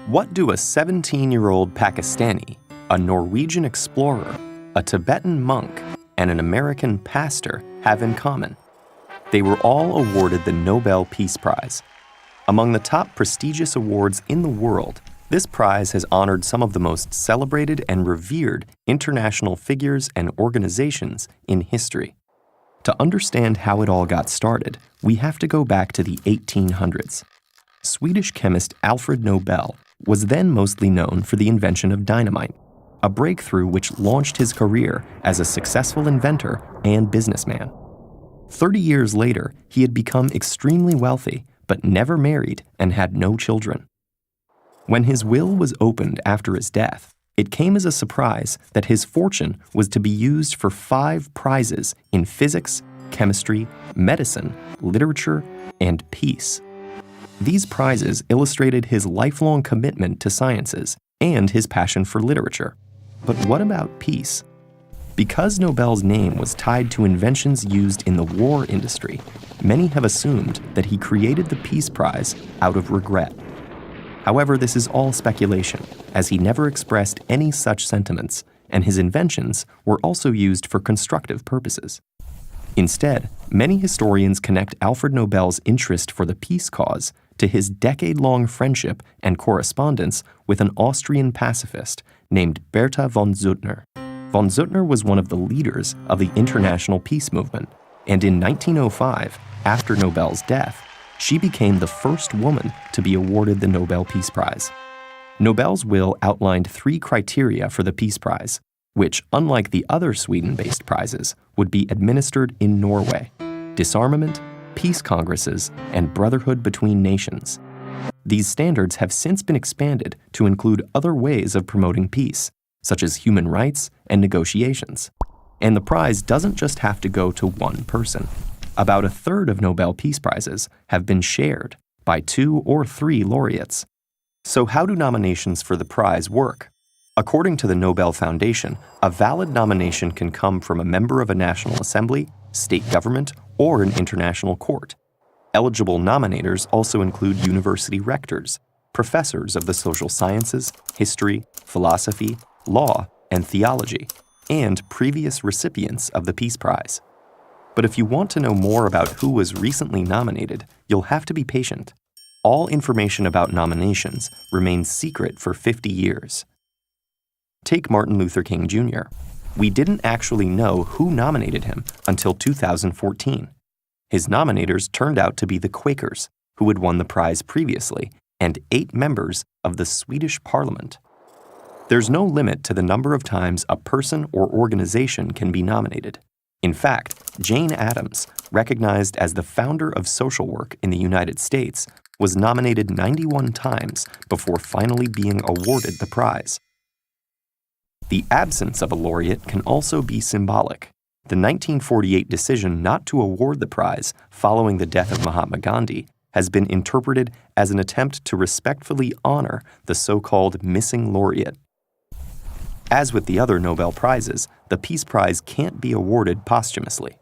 What do a 17-year-old Pakistani, a Norwegian explorer, a Tibetan monk, and an American pastor have in common? They were all awarded the Nobel Peace Prize. Among the top prestigious awards in the world, this prize has honored some of the most celebrated and revered international figures and organizations in history. To understand how it all got started, we have to go back to the 1800s. Swedish chemist Alfred Nobel was then mostly known for the invention of dynamite, a breakthrough which launched his career as a successful inventor and businessman. 30 years later, he had become extremely wealthy, but never married and had no children. When his will was opened after his death, it came as a surprise that his fortune was to be used for 5 prizes in physics, chemistry, medicine, literature, and peace. These prizes illustrated his lifelong commitment to sciences and his passion for literature. But what about peace? Because Nobel's name was tied to inventions used in the war industry, many have assumed that he created the Peace Prize out of regret. However, this is all speculation, as he never expressed any such sentiments, and his inventions were also used for constructive purposes. Instead, many historians connect Alfred Nobel's interest for the peace cause to his decade-long friendship and correspondence with an Austrian pacifist named Bertha von Suttner. Von Suttner was one of the leaders of the international peace movement, and in 1905, after Nobel's death, she became the first woman to be awarded the Nobel Peace Prize. Nobel's will outlined 3 criteria for the Peace Prize, which, unlike the other Sweden-based prizes, would be administered in Norway: disarmament, peace congresses, and brotherhood between nations. These standards have since been expanded to include other ways of promoting peace, such as human rights and negotiations. And the prize doesn't just have to go to one person. About a third of Nobel Peace Prizes have been shared by 2 or 3 laureates. So how do nominations for the prize work? According to the Nobel Foundation, a valid nomination can come from a member of a national assembly, state government, or an international court. Eligible nominators also include university rectors, professors of the social sciences, history, philosophy, law, and theology, and previous recipients of the Peace Prize. But if you want to know more about who was recently nominated, you'll have to be patient. All information about nominations remains secret for 50 years. Take Martin Luther King Jr. We didn't actually know who nominated him until 2014. His nominators turned out to be the Quakers, who had won the prize previously, and 8 members of the Swedish parliament. There's no limit to the number of times a person or organization can be nominated. In fact, Jane Addams, recognized as the founder of social work in the United States, was nominated 91 times before finally being awarded the prize. The absence of a laureate can also be symbolic. The 1948 decision not to award the prize following the death of Mahatma Gandhi has been interpreted as an attempt to respectfully honor the so-called missing laureate. As with the other Nobel Prizes, the Peace Prize can't be awarded posthumously.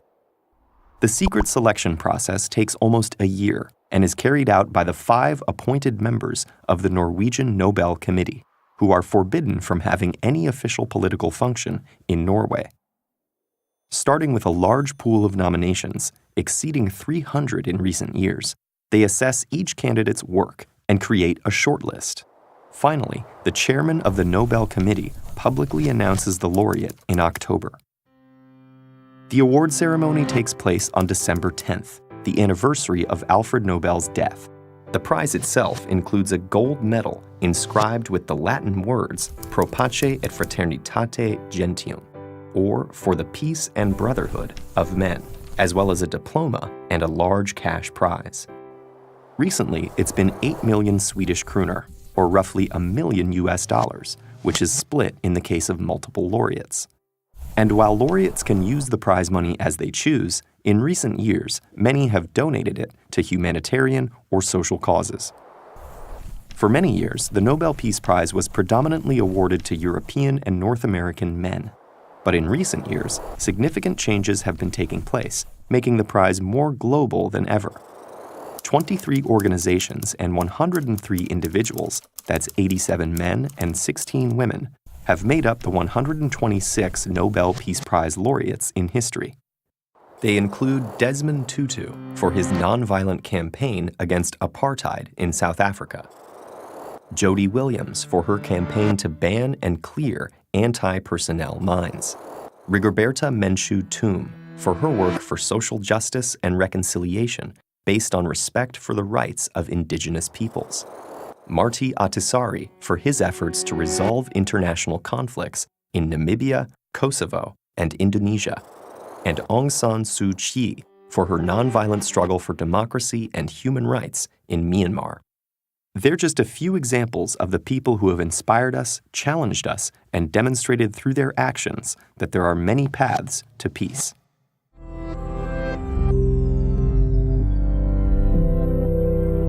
The secret selection process takes almost a year and is carried out by the 5 appointed members of the Norwegian Nobel Committee, who are forbidden from having any official political function in Norway. Starting with a large pool of nominations, exceeding 300 in recent years, they assess each candidate's work and create a shortlist. Finally, the chairman of the Nobel Committee publicly announces the laureate in October. The award ceremony takes place on December 10th, the anniversary of Alfred Nobel's death. The prize itself includes a gold medal inscribed with the Latin words Pro Pace et Fraternitate Gentium, or for the peace and brotherhood of men, as well as a diploma and a large cash prize. Recently, it's been 8 million Swedish kroner, or roughly $1 million, which is split in the case of multiple laureates. And while laureates can use the prize money as they choose, in recent years, many have donated it to humanitarian or social causes. For many years, the Nobel Peace Prize was predominantly awarded to European and North American men. But in recent years, significant changes have been taking place, making the prize more global than ever. 23 organizations and 103 individuals, that's 87 men and 16 women, have made up the 126 Nobel Peace Prize laureates in history. They include Desmond Tutu for his nonviolent campaign against apartheid in South Africa, Jody Williams for her campaign to ban and clear anti-personnel mines, Rigoberta Menchú Tum for her work for social justice and reconciliation based on respect for the rights of indigenous peoples, Marty Ahtisaari for his efforts to resolve international conflicts in Namibia, Kosovo, and Indonesia, and Aung San Suu Kyi for her nonviolent struggle for democracy and human rights in Myanmar. They're just a few examples of the people who have inspired us, challenged us, and demonstrated through their actions that there are many paths to peace.